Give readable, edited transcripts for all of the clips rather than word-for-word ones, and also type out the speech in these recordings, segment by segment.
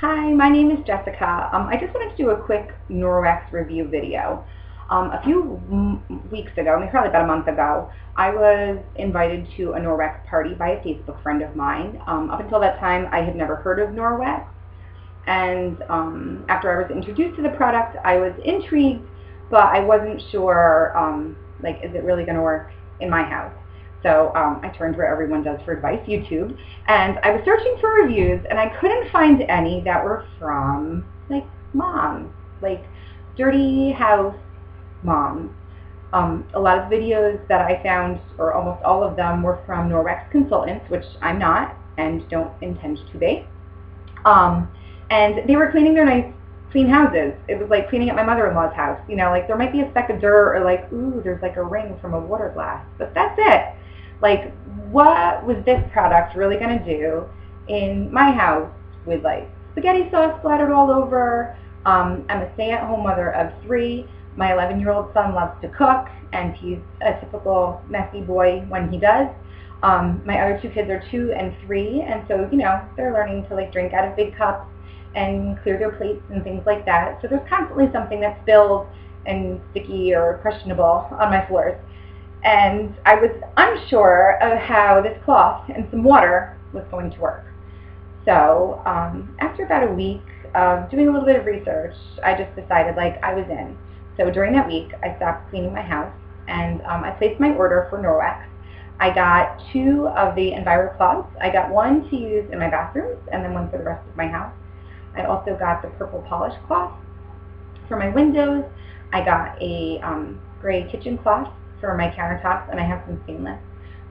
Hi, my name is Jessica. I just wanted to do a quick Norwex review video. A few weeks ago, probably about a month ago, I was invited to a Norwex party by a Facebook friend of mine. Up until that time, I had never heard of Norwex, and after I was introduced to the product, I was intrigued, but I wasn't sure, is it really going to work in my house? So I turned where everyone does for advice, YouTube, and I was searching for reviews, and I couldn't find any that were from, moms, dirty house moms. A lot of videos that I found, or almost all of them, were from Norwex consultants, which I'm not and don't intend to be. And they were cleaning their nice, clean houses. It was like cleaning at my mother-in-law's house. There might be a speck of dirt, or ooh, there's a ring from a water glass, but that's it. What was this product really going to do in my house with spaghetti sauce splattered all over? I'm a stay-at-home mother of 3. My 11-year-old son loves to cook, and he's a typical messy boy when he does. My other 2 kids are 2 and 3, and so, they're learning to drink out of big cups and clear their plates and things like that. So there's constantly something that's spilled and sticky or questionable on my floors. And I was unsure of how this cloth and some water was going to work. So after about a week of doing a little bit of research, I just decided I was in. So during that week, I stopped cleaning my house, and I placed my order for Norwex. I got 2 of the Enviro cloths. I got 1 to use in my bathrooms, and then 1 for the rest of my house. I also got the purple polish cloth for my windows. I got a gray kitchen cloth for my countertops, and I have some stainless.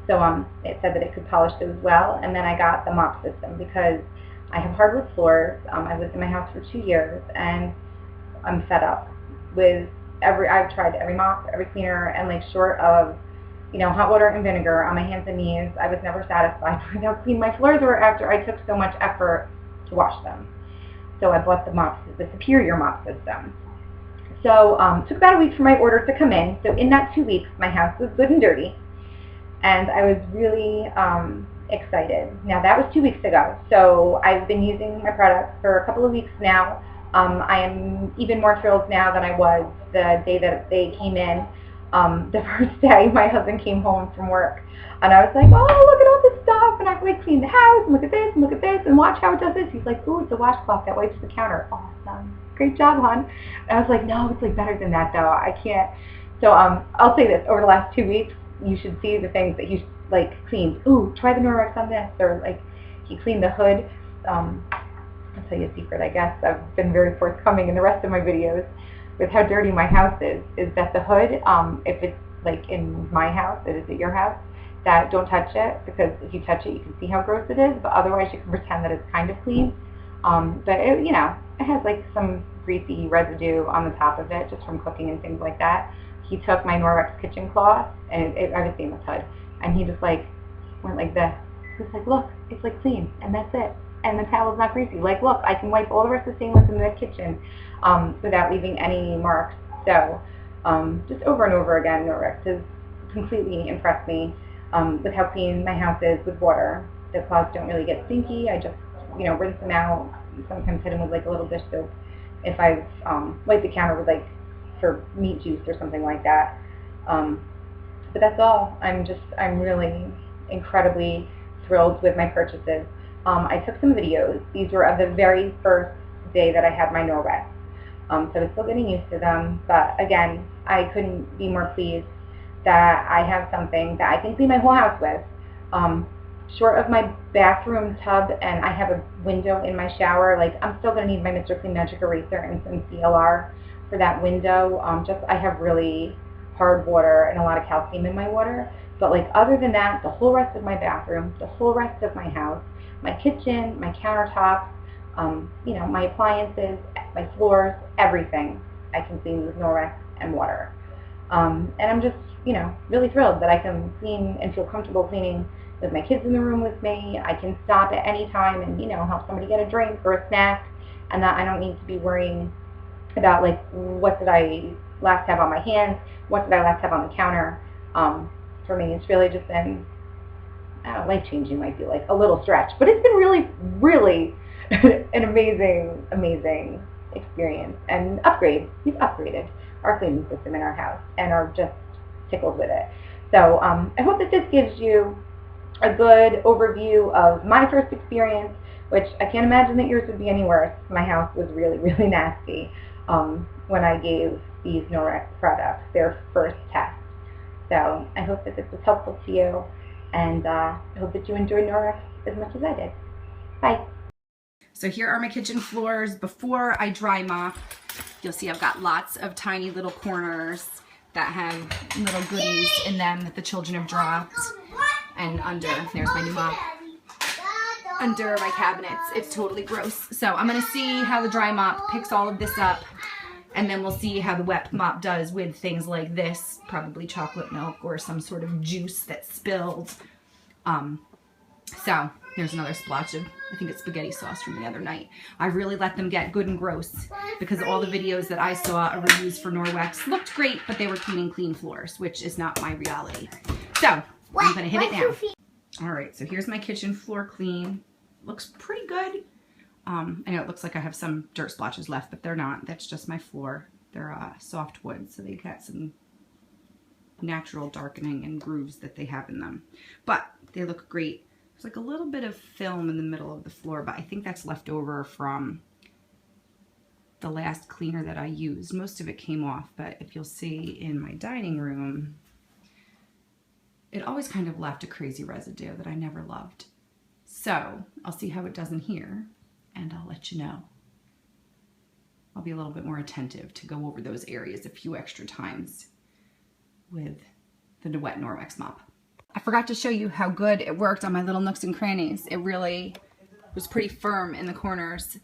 So it said that it could polish those well. And then I got the mop system because I have hardwood floors. I lived in my house for 2 years, and I'm fed up with I've tried every mop, every cleaner, and short of hot water and vinegar on my hands and knees, I was never satisfied with how clean my floors were after I took so much effort to wash them. So I bought the superior mop system. So it took about a week for my order to come in. So in that 2 weeks, my house was good and dirty, and I was really excited. Now that was 2 weeks ago, so I've been using my products for a couple of weeks now. I am even more thrilled now than I was the day that they came in. The first day, my husband came home from work, and I was like, oh, look at all this stuff, and I've cleaned the house, and look at this, and look at this, and watch how it does this. He's like, ooh, it's a washcloth that wipes the counter. Awesome. Great job, hon. And I was like, no, it's better than that, though. I can't. So I'll say this. Over the last 2 weeks, you should see the things that he cleaned. Ooh, try the Norwex on this. Or he cleaned the hood. I'll tell you a secret, I guess. I've been very forthcoming in the rest of my videos with how dirty my house is that the hood, if it's in my house, it is at your house, that don't touch it, because if you touch it, you can see how gross it is, but otherwise you can pretend that it's kind of clean. But it, it has some greasy residue on the top of it just from cooking and things like that. He took my Norwex kitchen cloth, and I was seeing this hood, and he just went like this. He was like, look, it's clean, and that's it. And the towel's not greasy. Look, I can wipe all the rest of the stainless in the kitchen without leaving any marks. So just over and over again, Norwex has completely impressed me with how clean my house is with water. The cloths don't really get stinky. I just, rinse them out. Sometimes hit them with a little dish soap if I've wiped the counter with for meat juice or something like that. But that's all. I'm really incredibly thrilled with my purchases. I took some videos. These were of the very first day that I had my Norwex. So I was still getting used to them, but again, I couldn't be more pleased that I have something that I can clean my whole house with. Short of my bathroom tub, and I have a window in my shower, I'm still going to need my Mr. Clean Magic Eraser and some CLR for that window. I have really hard water and a lot of calcium in my water, but other than that, the whole rest of my bathroom, the whole rest of my house, my kitchen, my countertops, my appliances, my floors, everything I can clean with Norwex and water. And I'm just, really thrilled that I can clean and feel comfortable cleaning with my kids in the room with me. I can stop at any time and, help somebody get a drink or a snack, and that I don't need to be worrying about, what did I last have on my hands, what did I last have on the counter. For me, it's really just been, life-changing might be a little stretch, but it's been really, really an amazing, amazing experience and upgrade. We've upgraded our cleaning system in our house and are just tickled with it. So I hope that this gives you a good overview of my first experience, which I can't imagine that yours would be any worse. My house was really, really nasty when I gave these Norwex products their first test. So I hope that this was helpful to you, and I hope that you enjoyed Norwex as much as I did. Bye. So here are my kitchen floors before I dry mop. You'll see I've got lots of tiny little corners that have little goodies in them that the children have dropped. And under, there's my new mop, under my cabinets. It's totally gross. So I'm gonna see how the dry mop picks all of this up, and then we'll see how the wet mop does with things like this, probably chocolate milk or some sort of juice that spilled. So there's another splotch of, I think it's spaghetti sauce from the other night. I really let them get good and gross because all the videos that I saw, reviews for Norwex, looked great, but they were cleaning clean floors, which is not my reality. So I'm gonna hit it now. All right, so here's my kitchen floor clean. Looks pretty good. I know it looks like I have some dirt splotches left, but they're not. That's just my floor. They're soft wood, so they got some natural darkening and grooves that they have in them. But they look great. There's like a little bit of film in the middle of the floor, but I think that's left over from the last cleaner that I used. Most of it came off, but if you'll see in my dining room, it always kind of left a crazy residue that I never loved. So I'll see how it does in here, and I'll let you know. I'll be a little bit more attentive to go over those areas a few extra times with the wet Norwex mop. I forgot to show you how good it worked on my little nooks and crannies. It really was pretty firm in the corners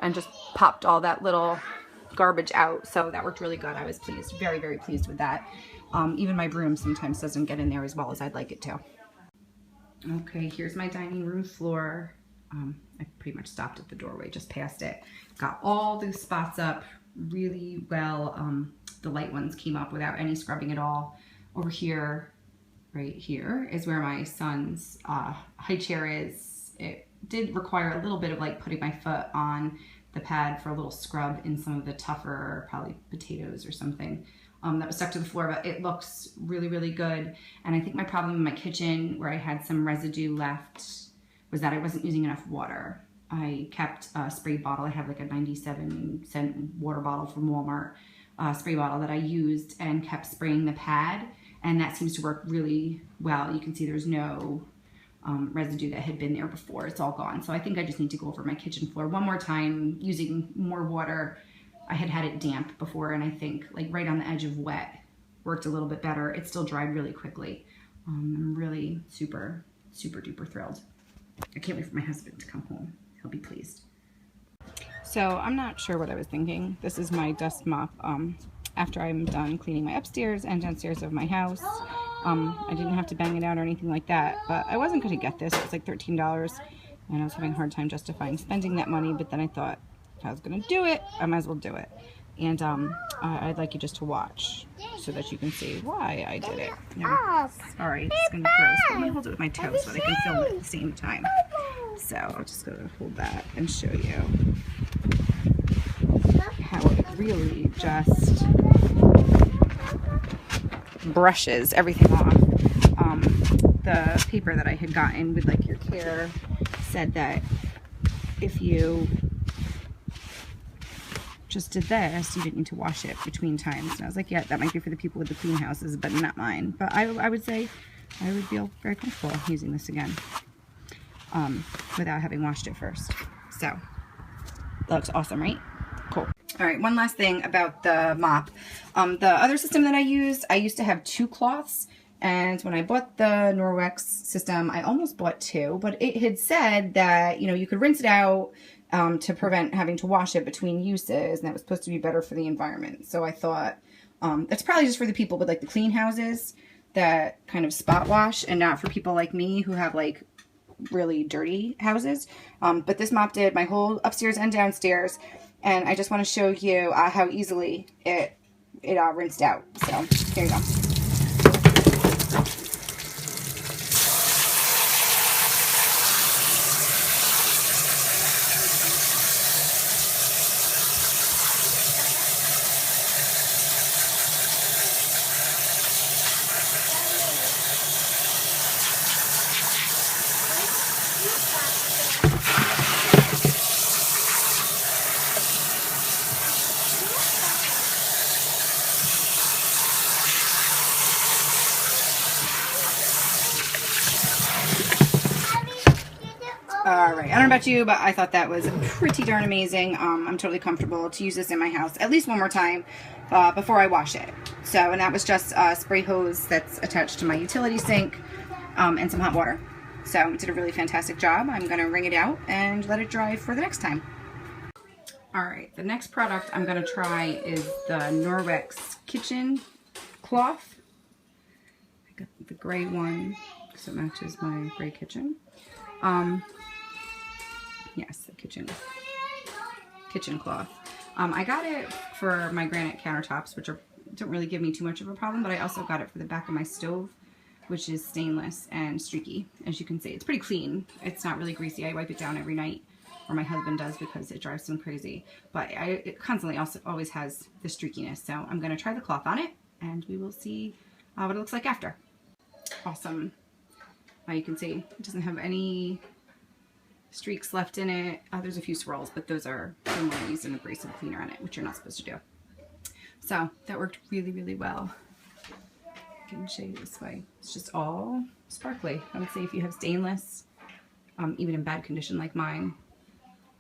and just popped all that little garbage out. So that worked really good. I was pleased, very, very pleased with that. Even my broom sometimes doesn't get in there as well as I'd like it to. Okay, here's my dining room floor. I pretty much stopped at the doorway, just past it. Got all the spots up really well. The light ones came up without any scrubbing at all. Over here, right here, is where my son's high chair is. It did require a little bit of like putting my foot on the pad for a little scrub in some of the tougher, probably potatoes or something. That was stuck to the floor, but it looks really, really good. And I think my problem in my kitchen where I had some residue left was that I wasn't using enough water. I kept a spray bottle. I have like a 97-cent water bottle from Walmart, spray bottle that I used and kept spraying the pad. And that seems to work really well. You can see there's no residue that had been there before. It's all gone. So I think I just need to go over my kitchen floor one more time using more water. I had it damp before, and I think like right on the edge of wet worked a little bit better. It still dried really quickly. I'm really super, super duper thrilled. I can't wait for my husband to come home. He'll be pleased. So I'm not sure what I was thinking. This is my dust mop after I'm done cleaning my upstairs and downstairs of my house. I didn't have to bang it out or anything like that, but I wasn't going to get this. It was like $13, and I was having a hard time justifying spending that money, but then I thought, if I was going to do it, I might as well do it. And I'd like you just to watch so that you can see why I did it. Now, sorry, it's going to be gross. But I'm going to hold it with my toe so that I can film it at the same time. So I'm just going to hold that and show you how it really just brushes everything off. The paper that I had gotten with like your care said that if you just did this, you didn't need to wash it between times. And I was like, yeah, that might be for the people with the clean houses, but not mine. But I would say I would feel very comfortable using this again without having washed it first. So that looks awesome, right? Cool. All right, one last thing about the mop. The other system that I used to have 2 cloths. And when I bought the Norwex system, I almost bought 2, but it had said that, you know, you could rinse it out to prevent having to wash it between uses, and that was supposed to be better for the environment. So I thought that's probably just for the people with like the clean houses that kind of spot wash, and not for people like me who have like really dirty houses. But this mop did my whole upstairs and downstairs, and I just want to show you how easily it rinsed out. So here you go. about you, but I thought that was pretty darn amazing. I'm totally comfortable to use this in my house at least one more time before I wash it. So, and that was just a spray hose that's attached to my utility sink and some hot water. So it did a really fantastic job. I'm going to wring it out and let it dry for the next time. Alright, the next product I'm going to try is the Norwex kitchen cloth. I got the gray one because it matches my gray kitchen. Yes, the kitchen cloth. I got it for my granite countertops, which don't really give me too much of a problem, but I also got it for the back of my stove, which is stainless and streaky. As you can see, it's pretty clean. It's not really greasy. I wipe it down every night, or my husband does because it drives him crazy. But it constantly also always has the streakiness. So I'm going to try the cloth on it, and we will see what it looks like after. Awesome. You can see it doesn't have any streaks left in it. There's a few swirls, but those are from when I used an abrasive cleaner on it, which you're not supposed to do. So that worked really, really well. I can show you this way. It's just all sparkly. I would say if you have stainless, even in bad condition like mine,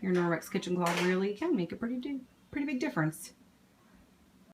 your Norwex kitchen cloth really can make a pretty big difference.